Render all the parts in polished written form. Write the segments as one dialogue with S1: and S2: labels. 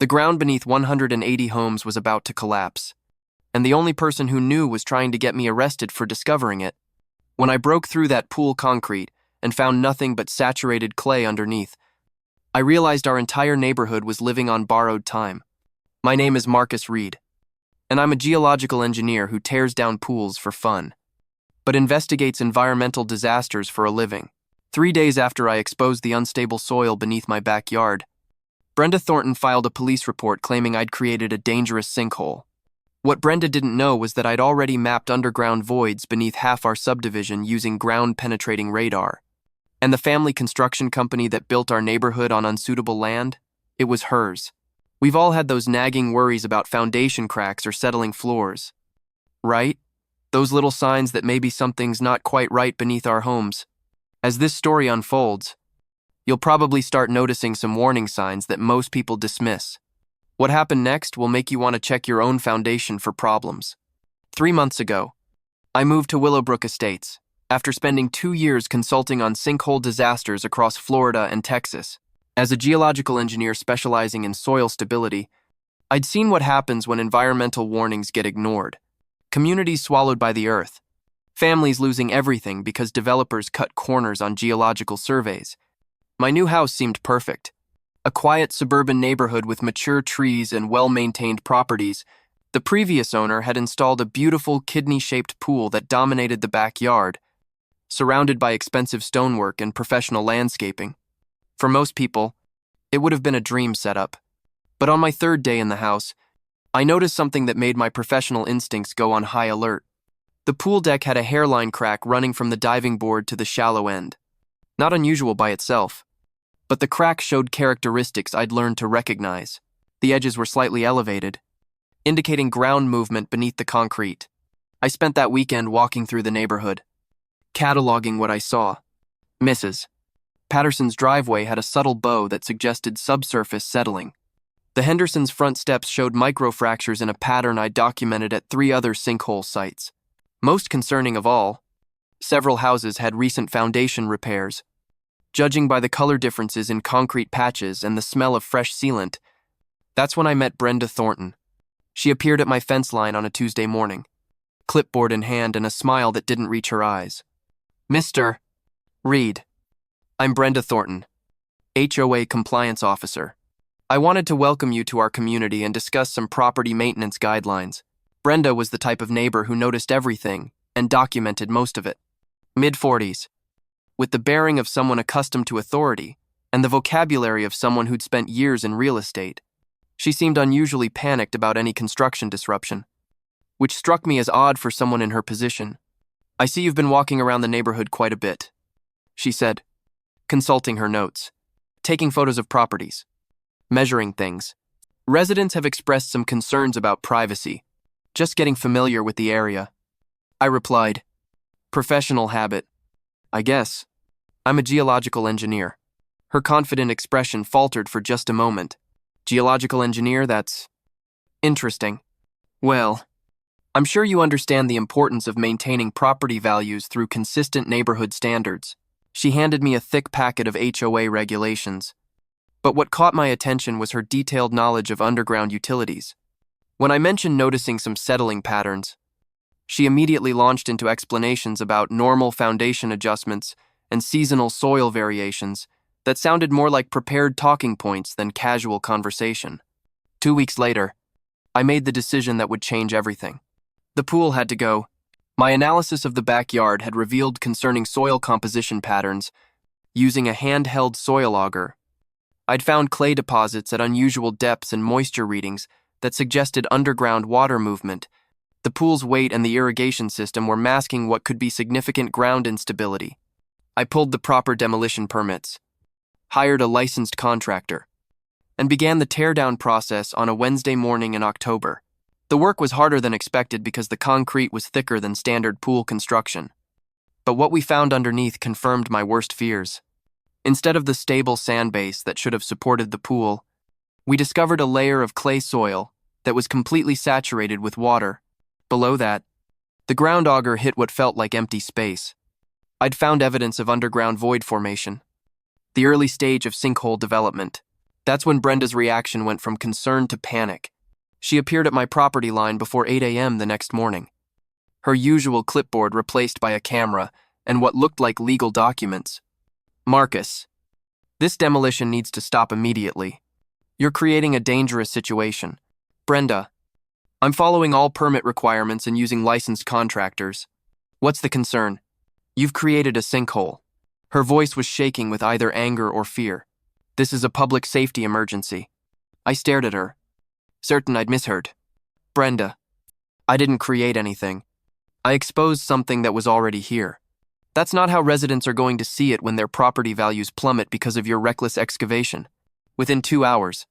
S1: The ground beneath 180 homes was about to collapse, and the only person who knew was trying to get me arrested for discovering it. When I broke through that pool concrete and found nothing but saturated clay underneath, I realized our entire neighborhood was living on borrowed time. My name is Marcus Reed, and I'm a geological engineer who tears down pools for fun, but investigates environmental disasters for a living. 3 days after I exposed the unstable soil beneath my backyard, Brenda Thornton filed a police report claiming I'd created a dangerous sinkhole. What Brenda didn't know was that I'd already mapped underground voids beneath half our subdivision using ground-penetrating radar. And the family construction company that built our neighborhood on unsuitable land? It was hers. We've all had those nagging worries about foundation cracks or settling floors. Right? Those little signs that maybe something's not quite right beneath our homes. As this story unfolds, you'll probably start noticing some warning signs that most people dismiss. What happened next will make you want to check your own foundation for problems. 3 months ago, I moved to Willowbrook Estates, after spending 2 years consulting on sinkhole disasters across Florida and Texas. As a geological engineer specializing in soil stability, I'd seen what happens when environmental warnings get ignored. Communities swallowed by the earth, families losing everything because developers cut corners on geological surveys. My new house seemed perfect. A quiet suburban neighborhood with mature trees and well-maintained properties. The previous owner had installed a beautiful kidney-shaped pool that dominated the backyard, surrounded by expensive stonework and professional landscaping. For most people, it would have been a dream setup. But on my 3rd day in the house, I noticed something that made my professional instincts go on high alert. The pool deck had a hairline crack running from the diving board to the shallow end. Not unusual by itself, but the crack showed characteristics I'd learned to recognize. The edges were slightly elevated, indicating ground movement beneath the concrete. I spent that weekend walking through the neighborhood, cataloging what I saw. Mrs. Patterson's driveway had a subtle bow that suggested subsurface settling. The Hendersons' front steps showed microfractures in a pattern I documented at 3 other sinkhole sites. Most concerning of all, several houses had recent foundation repairs. Judging by the color differences in concrete patches and the smell of fresh sealant, that's when I met Brenda Thornton. She appeared at my fence line on a Tuesday morning, clipboard in hand and a smile that didn't reach her eyes. Mr. Reed, I'm Brenda Thornton, HOA compliance officer. I wanted to welcome you to our community and discuss some property maintenance guidelines. Brenda was the type of neighbor who noticed everything and documented most of it. Mid-40s, with the bearing of someone accustomed to authority and the vocabulary of someone who'd spent years in real estate. She seemed unusually panicked about any construction disruption, which struck me as odd for someone in her position. I see you've been walking around the neighborhood quite a bit, she said, consulting her notes, taking photos of properties, measuring things. Residents have expressed some concerns about privacy, just getting familiar with the area. I replied, professional habit, I guess. I'm a geological engineer. Her confident expression faltered for just a moment. Geological engineer, that's interesting. Well, I'm sure you understand the importance of maintaining property values through consistent neighborhood standards. She handed me a thick packet of HOA regulations. But what caught my attention was her detailed knowledge of underground utilities. When I mentioned noticing some settling patterns, she immediately launched into explanations about normal foundation adjustments and seasonal soil variations that sounded more like prepared talking points than casual conversation. 2 weeks later, I made the decision that would change everything. The pool had to go. My analysis of the backyard had revealed concerning soil composition patterns using a handheld soil auger. I'd found clay deposits at unusual depths and moisture readings that suggested underground water movement. The pool's weight and the irrigation system were masking what could be significant ground instability. I pulled the proper demolition permits, hired a licensed contractor, and began the teardown process on a Wednesday morning in October. The work was harder than expected because the concrete was thicker than standard pool construction. But what we found underneath confirmed my worst fears. Instead of the stable sand base that should have supported the pool, we discovered a layer of clay soil that was completely saturated with water. Below that, the ground auger hit what felt like empty space. I'd found evidence of underground void formation, the early stage of sinkhole development. That's when Brenda's reaction went from concern to panic. She appeared at my property line before 8 a.m. the next morning. Her usual clipboard replaced by a camera and what looked like legal documents. Marcus, this demolition needs to stop immediately. You're creating a dangerous situation. Brenda, I'm following all permit requirements and using licensed contractors. What's the concern? You've created a sinkhole. Her voice was shaking with either anger or fear. This is a public safety emergency. I stared at her, certain I'd misheard. Brenda, I didn't create anything. I exposed something that was already here. That's not how residents are going to see it when their property values plummet because of your reckless excavation. Within 2 hours,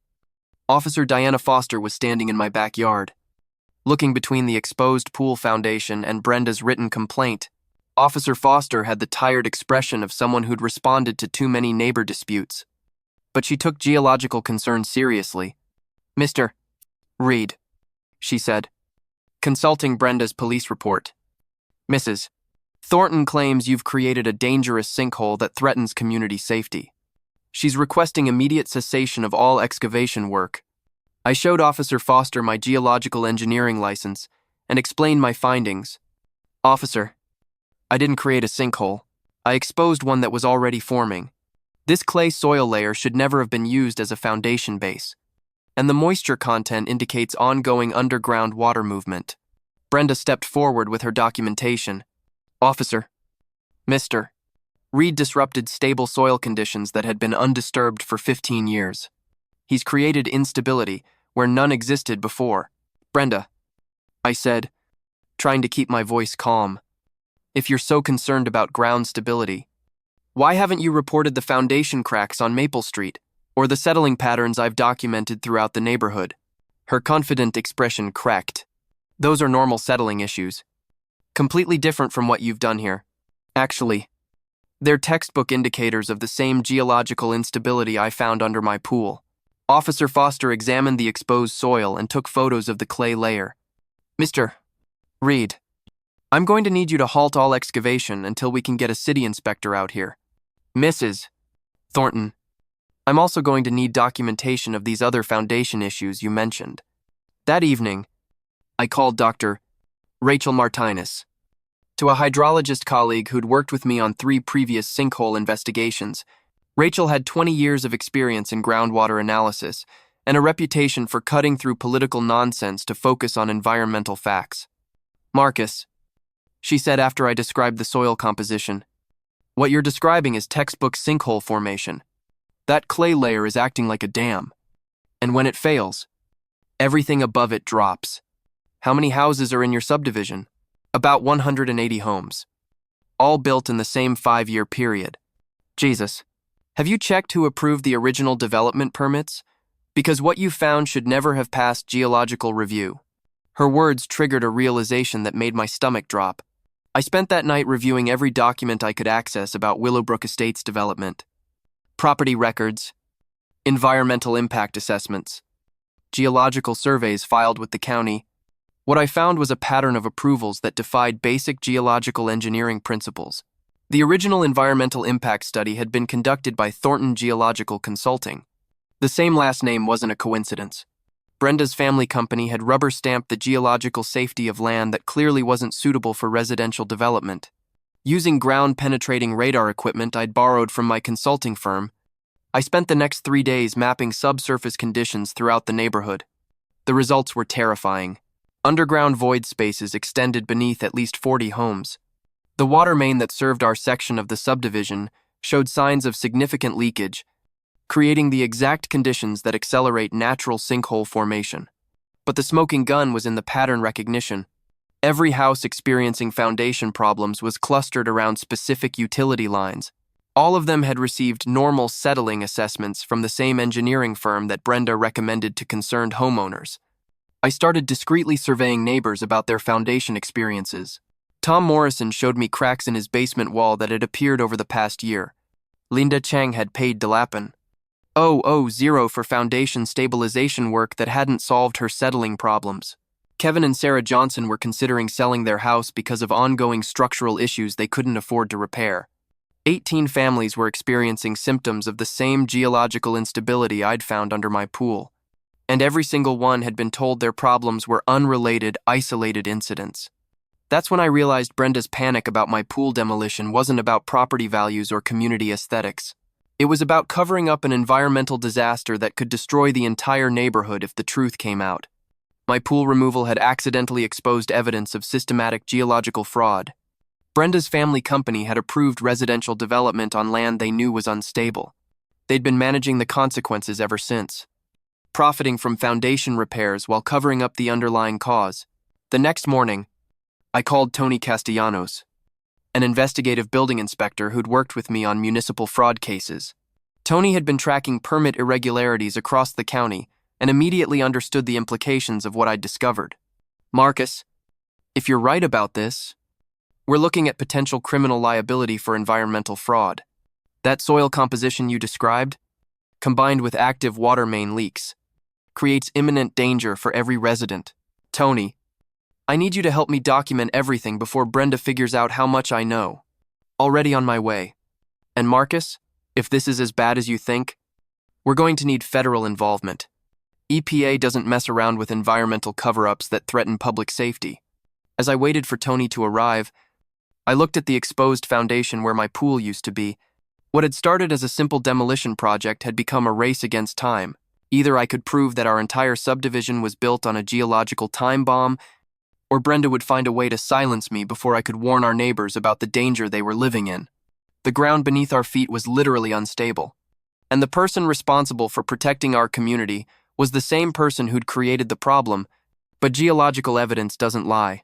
S1: Officer Diana Foster was standing in my backyard. Looking between the exposed pool foundation and Brenda's written complaint, Officer Foster had the tired expression of someone who'd responded to too many neighbor disputes. But she took geological concerns seriously. Mr. Reed, she said, consulting Brenda's police report. Mrs. Thornton claims you've created a dangerous sinkhole that threatens community safety. She's requesting immediate cessation of all excavation work. I showed Officer Foster my geological engineering license and explained my findings. Officer, I didn't create a sinkhole. I exposed one that was already forming. This clay soil layer should never have been used as a foundation base, and the moisture content indicates ongoing underground water movement. Brenda stepped forward with her documentation. Officer, Mr. Reed disrupted stable soil conditions that had been undisturbed for 15 years. He's created instability where none existed before. Brenda, I said, trying to keep my voice calm. If you're so concerned about ground stability, why haven't you reported the foundation cracks on Maple Street, or the settling patterns I've documented throughout the neighborhood? Her confident expression cracked. Those are normal settling issues. Completely different from what you've done here. Actually, they're textbook indicators of the same geological instability I found under my pool. Officer Foster examined the exposed soil and took photos of the clay layer. Mr. Reed, I'm going to need you to halt all excavation until we can get a city inspector out here. Mrs. Thornton, I'm also going to need documentation of these other foundation issues you mentioned. That evening, I called Dr. Rachel Martinez. To a hydrologist colleague who'd worked with me on 3 previous sinkhole investigations, Rachel had 20 years of experience in groundwater analysis and a reputation for cutting through political nonsense to focus on environmental facts. Marcus, she said after I described the soil composition, what you're describing is textbook sinkhole formation. That clay layer is acting like a dam, and when it fails, everything above it drops. How many houses are in your subdivision? About 180 homes, all built in the same 5-year period. Jesus, have you checked who approved the original development permits? Because what you found should never have passed geological review. Her words triggered a realization that made my stomach drop. I spent that night reviewing every document I could access about Willowbrook Estates development. Property records, environmental impact assessments, geological surveys filed with the county. What I found was a pattern of approvals that defied basic geological engineering principles. The original environmental impact study had been conducted by Thornton Geological Consulting. The same last name wasn't a coincidence. Brenda's family company had rubber-stamped the geological safety of land that clearly wasn't suitable for residential development. Using ground-penetrating radar equipment I'd borrowed from my consulting firm, I spent the next 3 days mapping subsurface conditions throughout the neighborhood. The results were terrifying. Underground void spaces extended beneath at least 40 homes. The water main that served our section of the subdivision showed signs of significant leakage, creating the exact conditions that accelerate natural sinkhole formation. But the smoking gun was in the pattern recognition. Every house experiencing foundation problems was clustered around specific utility lines. All of them had received normal settling assessments from the same engineering firm that Brenda recommended to concerned homeowners. I started discreetly surveying neighbors about their foundation experiences. Tom Morrison showed me cracks in his basement wall that had appeared over the past year. Linda Chang had paid Delapan $0.00 for foundation stabilization work that hadn't solved her settling problems. Kevin and Sarah Johnson were considering selling their house because of ongoing structural issues they couldn't afford to repair. 18 families were experiencing symptoms of the same geological instability I'd found under my pool, and every single one had been told their problems were unrelated, isolated incidents. That's when I realized Brenda's panic about my pool demolition wasn't about property values or community aesthetics. It was about covering up an environmental disaster that could destroy the entire neighborhood if the truth came out. My pool removal had accidentally exposed evidence of systematic geological fraud. Brenda's family company had approved residential development on land they knew was unstable. They'd been managing the consequences ever since, profiting from foundation repairs while covering up the underlying cause. The next morning, I called Tony Castellanos, an investigative building inspector who'd worked with me on municipal fraud cases. Tony had been tracking permit irregularities across the county and immediately understood the implications of what I'd discovered. "Marcus, if you're right about this, we're looking at potential criminal liability for environmental fraud. That soil composition you described, combined with active water main leaks, creates imminent danger for every resident. Tony, I need you to help me document everything before Brenda figures out how much I know. Already on my way. And Marcus, if this is as bad as you think, we're going to need federal involvement. EPA doesn't mess around with environmental cover-ups that threaten public safety." As I waited for Tony to arrive, I looked at the exposed foundation where my pool used to be. What had started as a simple demolition project had become a race against time. Either I could prove that our entire subdivision was built on a geological time bomb, or Brenda would find a way to silence me before I could warn our neighbors about the danger they were living in. The ground beneath our feet was literally unstable, and the person responsible for protecting our community was the same person who'd created the problem. But geological evidence doesn't lie,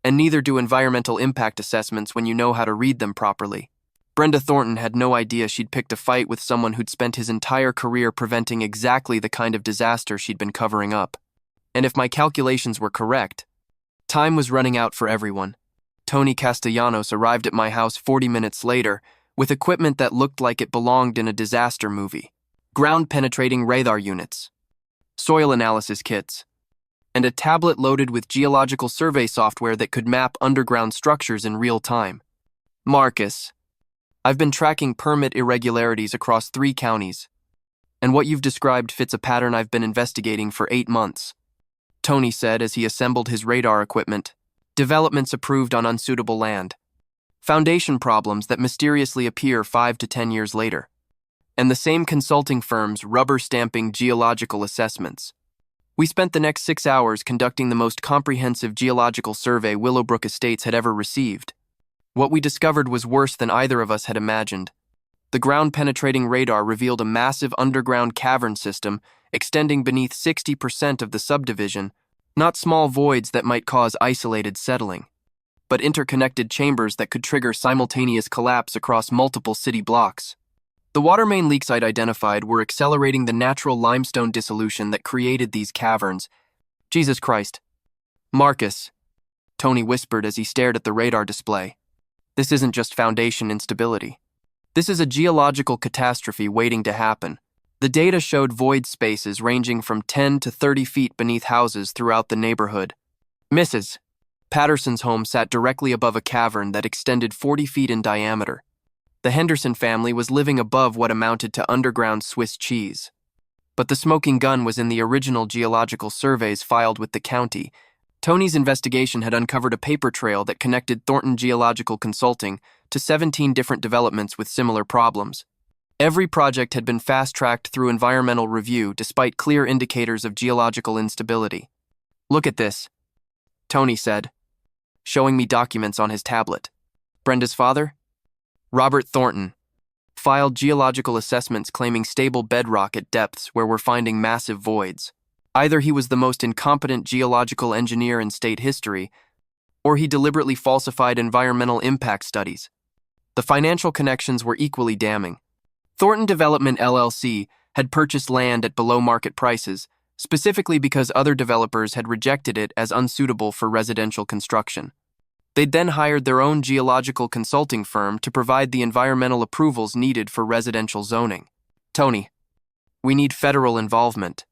S1: and neither do environmental impact assessments when you know how to read them properly. Brenda Thornton had no idea she'd picked a fight with someone who'd spent his entire career preventing exactly the kind of disaster she'd been covering up. And if my calculations were correct, time was running out for everyone. Tony Castellanos arrived at my house 40 minutes later with equipment that looked like it belonged in a disaster movie. Ground-penetrating radar units, soil analysis kits, and a tablet loaded with geological survey software that could map underground structures in real time. "Marcus, I've been tracking permit irregularities across 3 counties, and what you've described fits a pattern I've been investigating for 8 months. Tony said as he assembled his radar equipment. "Developments approved on unsuitable land. Foundation problems that mysteriously appear 5 to 10 years later. And the same consulting firms rubber-stamping geological assessments." We spent the next 6 hours conducting the most comprehensive geological survey Willowbrook Estates had ever received. What we discovered was worse than either of us had imagined. The ground-penetrating radar revealed a massive underground cavern system extending beneath 60% of the subdivision, not small voids that might cause isolated settling, but interconnected chambers that could trigger simultaneous collapse across multiple city blocks. The water main leaks I'd identified were accelerating the natural limestone dissolution that created these caverns. "Jesus Christ. Marcus," Tony whispered as he stared at the radar display. "This isn't just foundation instability. This is a geological catastrophe waiting to happen." The data showed void spaces ranging from 10 to 30 feet beneath houses throughout the neighborhood. Mrs. Patterson's home sat directly above a cavern that extended 40 feet in diameter. The Henderson family was living above what amounted to underground Swiss cheese. But the smoking gun was in the original geological surveys filed with the county. Tony's investigation had uncovered a paper trail that connected Thornton Geological Consulting to 17 different developments with similar problems. Every project had been fast-tracked through environmental review despite clear indicators of geological instability. "Look at this," Tony said, showing me documents on his tablet. Brenda's father, Robert Thornton, filed geological assessments claiming stable bedrock at depths where we're finding massive voids. Either he was the most incompetent geological engineer in state history, or he deliberately falsified environmental impact studies. The financial connections were equally damning. Thornton Development LLC had purchased land at below-market prices, specifically because other developers had rejected it as unsuitable for residential construction. They'd then hired their own geological consulting firm to provide the environmental approvals needed for residential zoning. "Tony, we need federal involvement.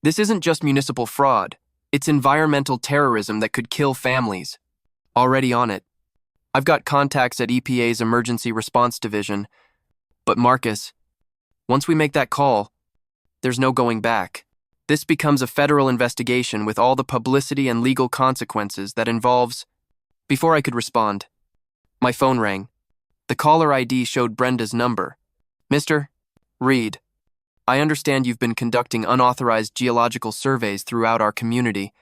S1: This isn't just municipal fraud, it's environmental terrorism that could kill families." "Already on it," I've got contacts at EPA's Emergency Response Division, but Marcus, once we make that call, there's no going back. This becomes a federal investigation with all the publicity and legal consequences that involves. Before I could respond, my phone rang. The caller ID showed Brenda's number. Mr. Reed, I understand you've been conducting unauthorized geological surveys throughout our community.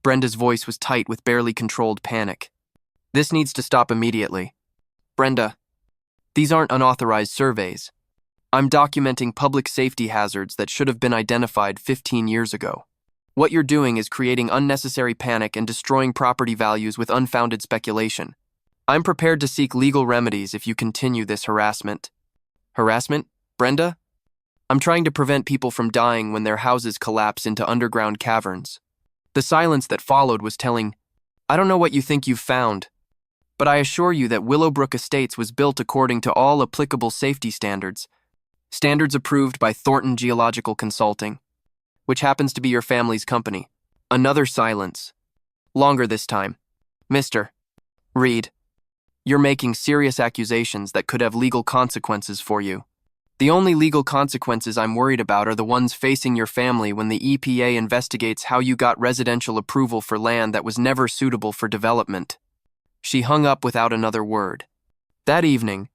S1: Brenda's voice was tight with barely controlled panic. This needs to stop immediately. Brenda, these aren't unauthorized surveys. I'm documenting public safety hazards that should have been identified 15 years ago. What you're doing is creating unnecessary panic and destroying property values with unfounded speculation. I'm prepared to seek legal remedies if you continue this harassment. Harassment? Brenda? I'm trying to prevent people from dying when their houses collapse into underground caverns. The silence that followed was telling. I don't know what you think you've found, but I assure you that Willowbrook Estates was built according to all applicable safety standards. Standards approved by Thornton Geological Consulting, which happens to be your family's company. Another silence. Longer this time. Mr. Reed, you're making serious accusations that could have legal consequences for you. The only legal consequences I'm worried about are the ones facing your family when the EPA investigates how you got residential approval for land that was never suitable for development. She hung up without another word. That evening,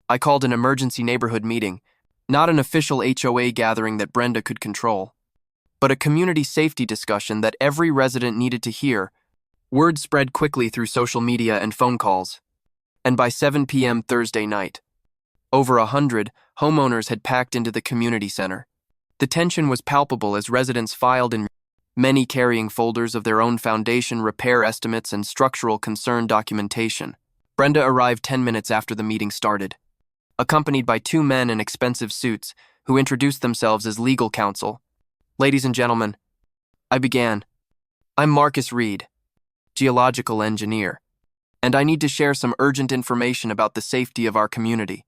S1: I called an emergency neighborhood meeting, not an official HOA gathering that Brenda could control, but a community safety discussion that every resident needed to hear. Word spread quickly through social media and phone calls. And by 7 p.m. Thursday night, over 100 homeowners had packed into the community center. The tension was palpable as residents filed in, many carrying folders of their own foundation repair estimates and structural concern documentation. Brenda arrived 10 minutes after the meeting started, accompanied by two men in expensive suits who introduced themselves as legal counsel. Ladies and gentlemen, I began. I'm Marcus Reed, geological engineer, and I need to share some urgent information about the safety of our community.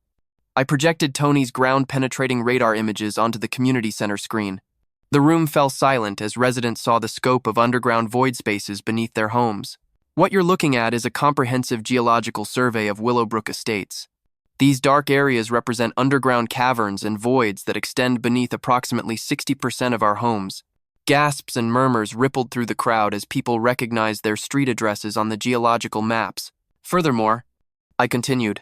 S1: I projected Tony's ground-penetrating radar images onto the community center screen. The room fell silent as residents saw the scope of underground void spaces beneath their homes. What you're looking at is a comprehensive geological survey of Willowbrook Estates. These dark areas represent underground caverns and voids that extend beneath approximately 60% of our homes. Gasps and murmurs rippled through the crowd as people recognized their street addresses on the geological maps. Furthermore, I continued,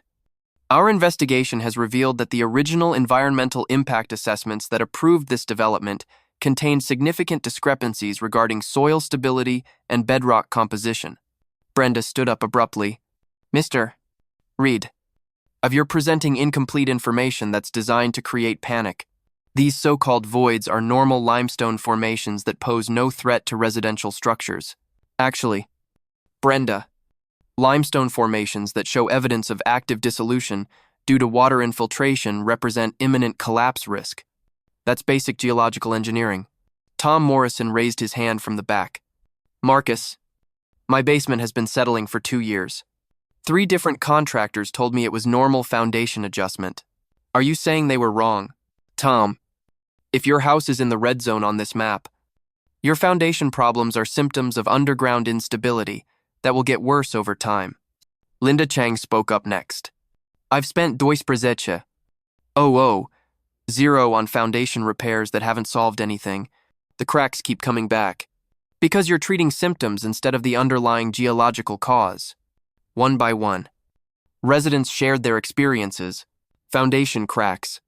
S1: our investigation has revealed that the original environmental impact assessments that approved this development contained significant discrepancies regarding soil stability and bedrock composition. Brenda stood up abruptly. Mr. Reed, you're presenting incomplete information that's designed to create panic. These so-called voids are normal limestone formations that pose no threat to residential structures. Actually, Brenda, limestone formations that show evidence of active dissolution due to water infiltration represent imminent collapse risk. That's basic geological engineering. Tom Morrison raised his hand from the back. Marcus, my basement has been settling for 2 years. 3 different contractors told me it was normal foundation adjustment. Are you saying they were wrong? Tom, if your house is in the red zone on this map, your foundation problems are symptoms of underground instability that will get worse over time. Linda Chang spoke up next. I've spent 2,000 0 on foundation repairs that haven't solved anything. The cracks keep coming back. Because you're treating symptoms instead of the underlying geological cause. One by one, residents shared their experiences: foundation cracks,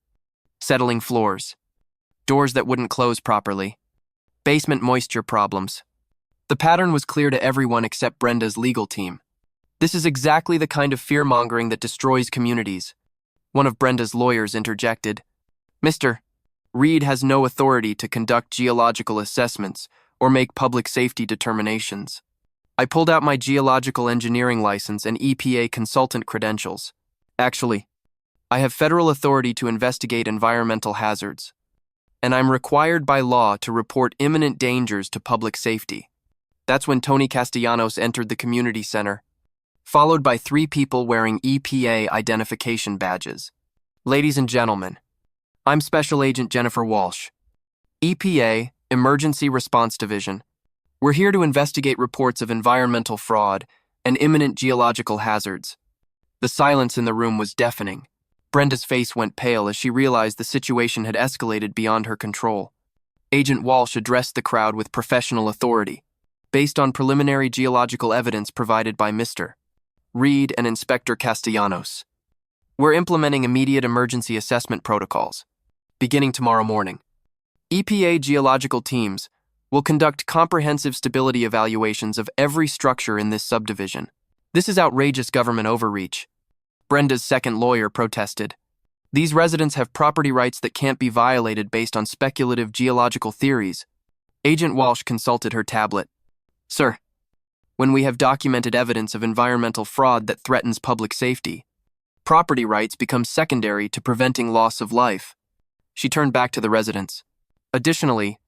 S1: settling floors, doors that wouldn't close properly, basement moisture problems. The pattern was clear to everyone except Brenda's legal team. This is exactly the kind of fear-mongering that destroys communities. One of Brenda's lawyers interjected. Mr. Reed has no authority to conduct geological assessments or make public safety determinations. I pulled out my geological engineering license and EPA consultant credentials. Actually, I have federal authority to investigate environmental hazards, and I'm required by law to report imminent dangers to public safety. That's when Tony Castellanos entered the community center, followed by 3 people wearing EPA identification badges. Ladies and gentlemen, I'm Special Agent Jennifer Walsh, EPA, Emergency Response Division. We're here to investigate reports of environmental fraud and imminent geological hazards. The silence in the room was deafening. Brenda's face went pale as she realized the situation had escalated beyond her control. Agent Walsh addressed the crowd with professional authority, based on preliminary geological evidence provided by Mr. Reed and Inspector Castellanos. We're implementing immediate emergency assessment protocols, beginning tomorrow morning. EPA geological teams will conduct comprehensive stability evaluations of every structure in this subdivision. This is outrageous government overreach. Brenda's second lawyer protested. These residents have property rights that can't be violated based on speculative geological theories. Agent Walsh consulted her tablet. Sir, when we have documented evidence of environmental fraud that threatens public safety, property rights become secondary to preventing loss of life. She turned back to the residents. Additionally,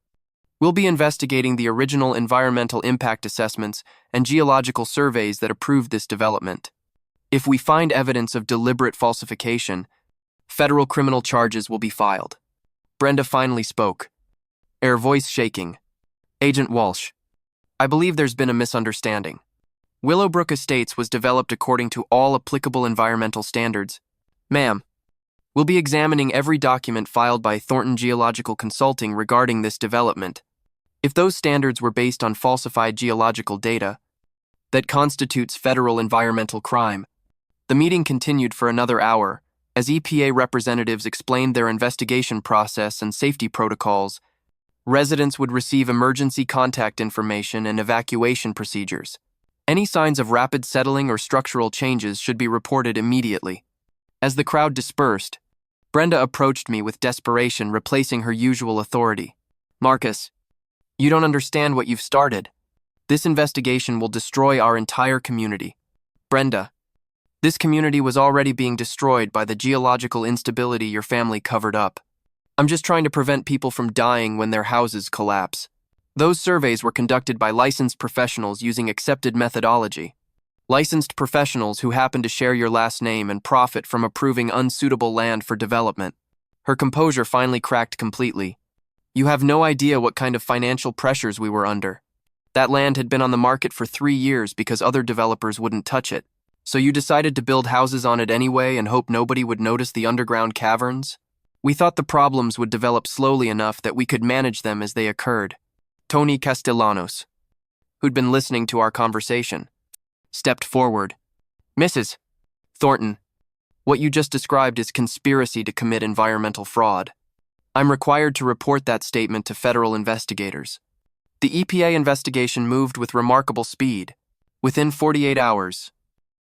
S1: we'll be investigating the original environmental impact assessments and geological surveys that approved this development. If we find evidence of deliberate falsification, federal criminal charges will be filed. Brenda finally spoke, her voice shaking. Agent Walsh, I believe there's been a misunderstanding. Willowbrook Estates was developed according to all applicable environmental standards. Ma'am, we'll be examining every document filed by Thornton Geological Consulting regarding this development. If those standards were based on falsified geological data, that constitutes federal environmental crime. The meeting continued for another hour, as EPA representatives explained their investigation process and safety protocols. Residents would receive emergency contact information and evacuation procedures. Any signs of rapid settling or structural changes should be reported immediately. As the crowd dispersed, Brenda approached me with desperation, replacing her usual authority. Marcus, you don't understand what you've started. This investigation will destroy our entire community. Brenda, this community was already being destroyed by the geological instability your family covered up. I'm just trying to prevent people from dying when their houses collapse. Those surveys were conducted by licensed professionals using accepted methodology. Licensed professionals who happen to share your last name and profit from approving unsuitable land for development. Her composure finally cracked completely. You have no idea what kind of financial pressures we were under. That land had been on the market for 3 years because other developers wouldn't touch it. So you decided to build houses on it anyway and hope nobody would notice the underground caverns? We thought the problems would develop slowly enough that we could manage them as they occurred. Tony Castellanos, who'd been listening to our conversation, stepped forward. Mrs. Thornton, what you just described is conspiracy to commit environmental fraud. I'm required to report that statement to federal investigators. The EPA investigation moved with remarkable speed. Within 48 hours,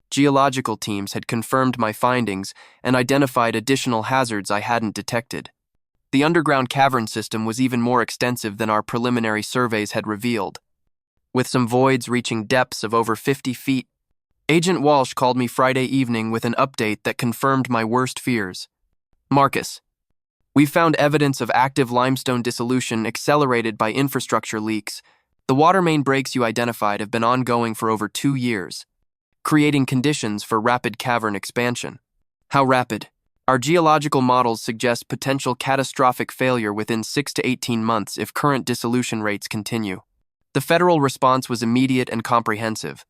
S1: geological teams had confirmed my findings and identified additional hazards I hadn't detected. The underground cavern system was even more extensive than our preliminary surveys had revealed, with some voids reaching depths of over 50 feet. Agent Walsh called me Friday evening with an update that confirmed my worst fears. Marcus, we've found evidence of active limestone dissolution accelerated by infrastructure leaks. The water main breaks you identified have been ongoing for over 2 years, creating conditions for rapid cavern expansion. How rapid? Our geological models suggest potential catastrophic failure within 6 to 18 months if current dissolution rates continue. The federal response was immediate and comprehensive.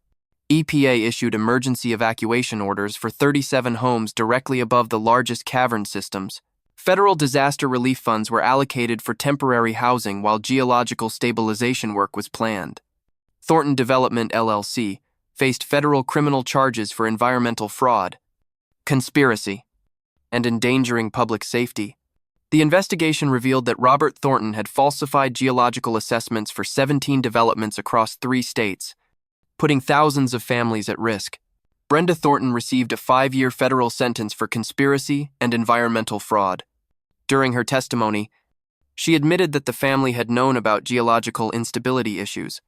S1: EPA issued emergency evacuation orders for 37 homes directly above the largest cavern systems. Federal disaster relief funds were allocated for temporary housing while geological stabilization work was planned. Thornton Development LLC faced federal criminal charges for environmental fraud, conspiracy, and endangering public safety. The investigation revealed that Robert Thornton had falsified geological assessments for 17 developments across 3 states, putting thousands of families at risk. Brenda Thornton received a 5-year federal sentence for conspiracy and environmental fraud. During her testimony, she admitted that the family had known about geological instability issues,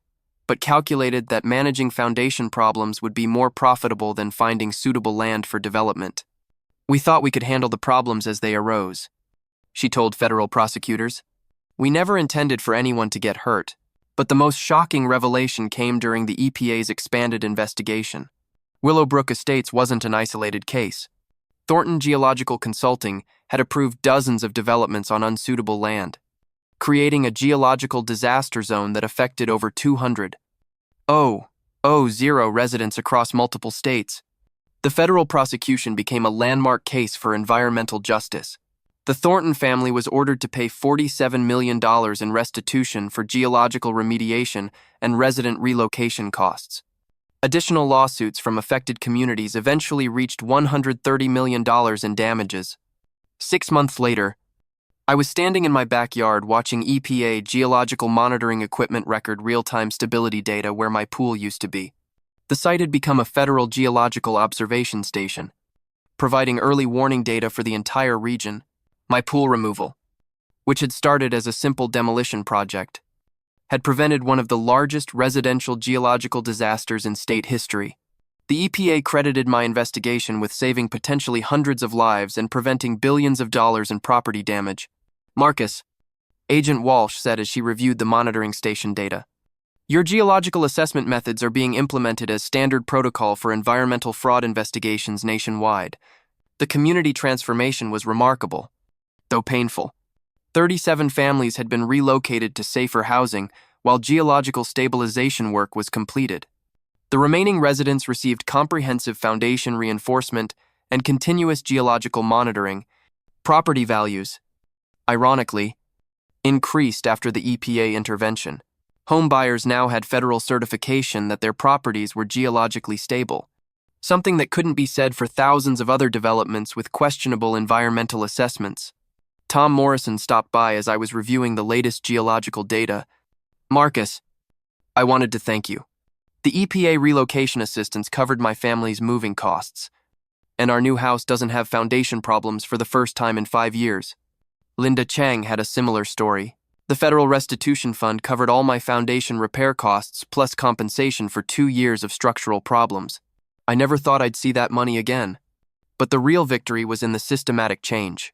S1: but calculated that managing foundation problems would be more profitable than finding suitable land for development. We thought we could handle the problems as they arose, she told federal prosecutors. We never intended for anyone to get hurt, but the most shocking revelation came during the EPA's expanded investigation. Willowbrook Estates wasn't an isolated case. Thornton Geological Consulting had approved dozens of developments on unsuitable land, creating a geological disaster zone that affected over 200 residents across multiple states. The federal prosecution became a landmark case for environmental justice. The Thornton family was ordered to pay $47 million in restitution for geological remediation and resident relocation costs. Additional lawsuits from affected communities eventually reached $130 million in damages. 6 months later, I was standing in my backyard watching EPA geological monitoring equipment record real-time stability data where my pool used to be. The site had become a federal geological observation station, providing early warning data for the entire region. My pool removal, which had started as a simple demolition project, had prevented one of the largest residential geological disasters in state history. The EPA credited my investigation with saving potentially hundreds of lives and preventing billions of dollars in property damage. Marcus, Agent Walsh said as she reviewed the monitoring station data, "Your geological assessment methods are being implemented as standard protocol for environmental fraud investigations nationwide. The community transformation was remarkable, though painful. 37 families had been relocated to safer housing while geological stabilization work was completed. The remaining residents received comprehensive foundation reinforcement and continuous geological monitoring. Property values, ironically, increased after the EPA intervention. Home buyers now had federal certification that their properties were geologically stable, something that couldn't be said for thousands of other developments with questionable environmental assessments." Tom Morrison stopped by as I was reviewing the latest geological data. "Marcus, I wanted to thank you. The EPA relocation assistance covered my family's moving costs, and our new house doesn't have foundation problems for the first time in 5 years." Linda Chang had a similar story. "The federal restitution fund covered all my foundation repair costs plus compensation for 2 years of structural problems. I never thought I'd see that money again. But the real victory was in the systematic change.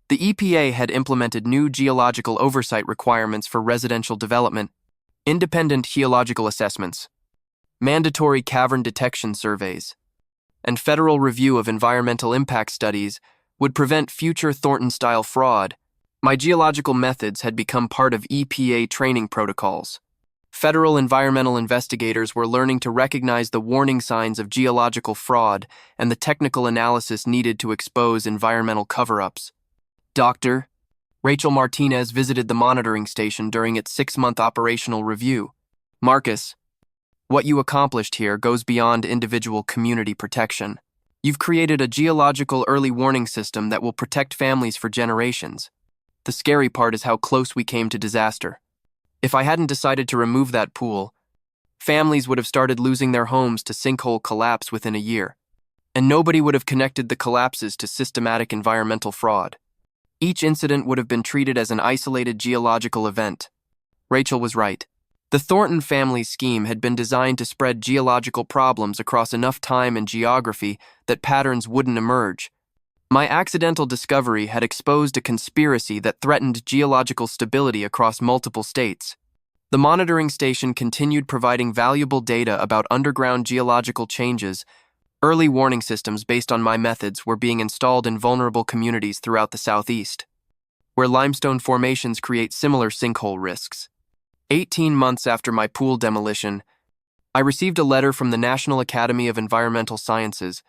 S1: The EPA had implemented new geological oversight requirements for residential development, independent geological assessments, mandatory cavern detection surveys, and federal review of environmental impact studies would prevent future Thornton-style fraud. My geological methods had become part of EPA training protocols. Federal environmental investigators were learning to recognize the warning signs of geological fraud and the technical analysis needed to expose environmental cover-ups. Dr. Rachel Martinez visited the monitoring station during its 6-month operational review. "Marcus, what you accomplished here goes beyond individual community protection. You've created a geological early warning system that will protect families for generations. The scary part is how close we came to disaster. If I hadn't decided to remove that pool, families would have started losing their homes to sinkhole collapse within a year, and nobody would have connected the collapses to systematic environmental fraud. Each incident would have been treated as an isolated geological event." Rachel was right. The Thornton family's scheme had been designed to spread geological problems across enough time and geography that patterns wouldn't emerge. My accidental discovery had exposed a conspiracy that threatened geological stability across multiple states. The monitoring station continued providing valuable data about underground geological changes. Early warning systems based on my methods were being installed in vulnerable communities throughout the Southeast, where limestone formations create similar sinkhole risks. 18 months after my pool demolition, I received a letter from the National Academy of Environmental Sciences.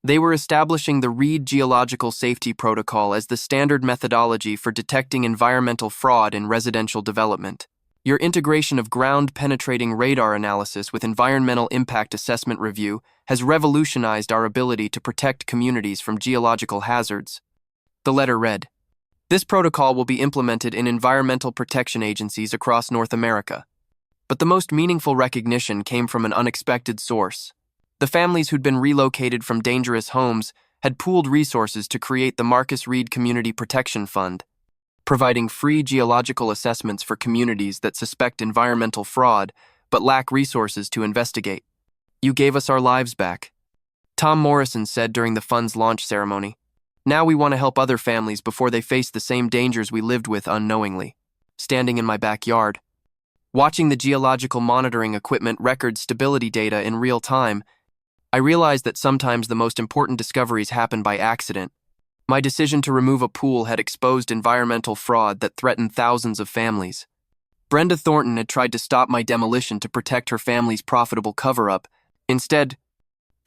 S1: They were establishing the Reed Geological Safety Protocol as the standard methodology for detecting environmental fraud in residential development. Your integration of ground-penetrating radar analysis with environmental impact assessment review has revolutionized our ability to protect communities from geological hazards." The letter read, "This protocol will be implemented in environmental protection agencies across North America." But the most meaningful recognition came from an unexpected source. The families who'd been relocated from dangerous homes had pooled resources to create the Marcus Reed Community Protection Fund, providing free geological assessments for communities that suspect environmental fraud but lack resources to investigate. "You gave us our lives back," Tom Morrison said during the fund's launch ceremony. "Now we want to help other families before they face the same dangers we lived with unknowingly." Standing in my backyard, watching the geological monitoring equipment record stability data in real time, I realized that sometimes the most important discoveries happen by accident. My decision to remove a pool had exposed environmental fraud that threatened thousands of families. Brenda Thornton had tried to stop my demolition to protect her family's profitable cover-up. Instead,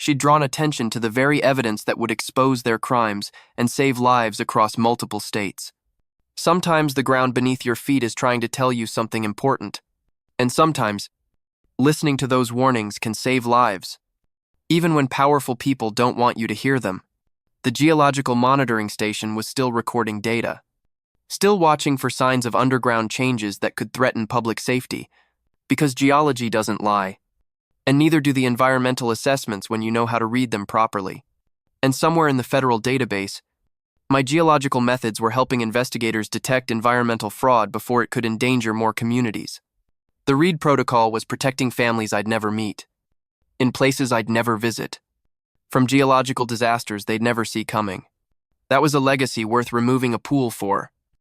S1: She'd drawn attention to the very evidence that would expose their crimes and save lives across multiple states. Sometimes the ground beneath your feet is trying to tell you something important, and sometimes listening to those warnings can save lives, even when powerful people don't want you to hear them. The geological monitoring station was still recording data, still watching for signs of underground changes that could threaten public safety, because geology doesn't lie, and neither do the environmental assessments when you know how to read them properly. And somewhere in the federal database, my geological methods were helping investigators detect environmental fraud before it could endanger more communities. The Reed Protocol was protecting families I'd never meet, in places I'd never visit, from geological disasters they'd never see coming. That was a legacy worth removing a pool for.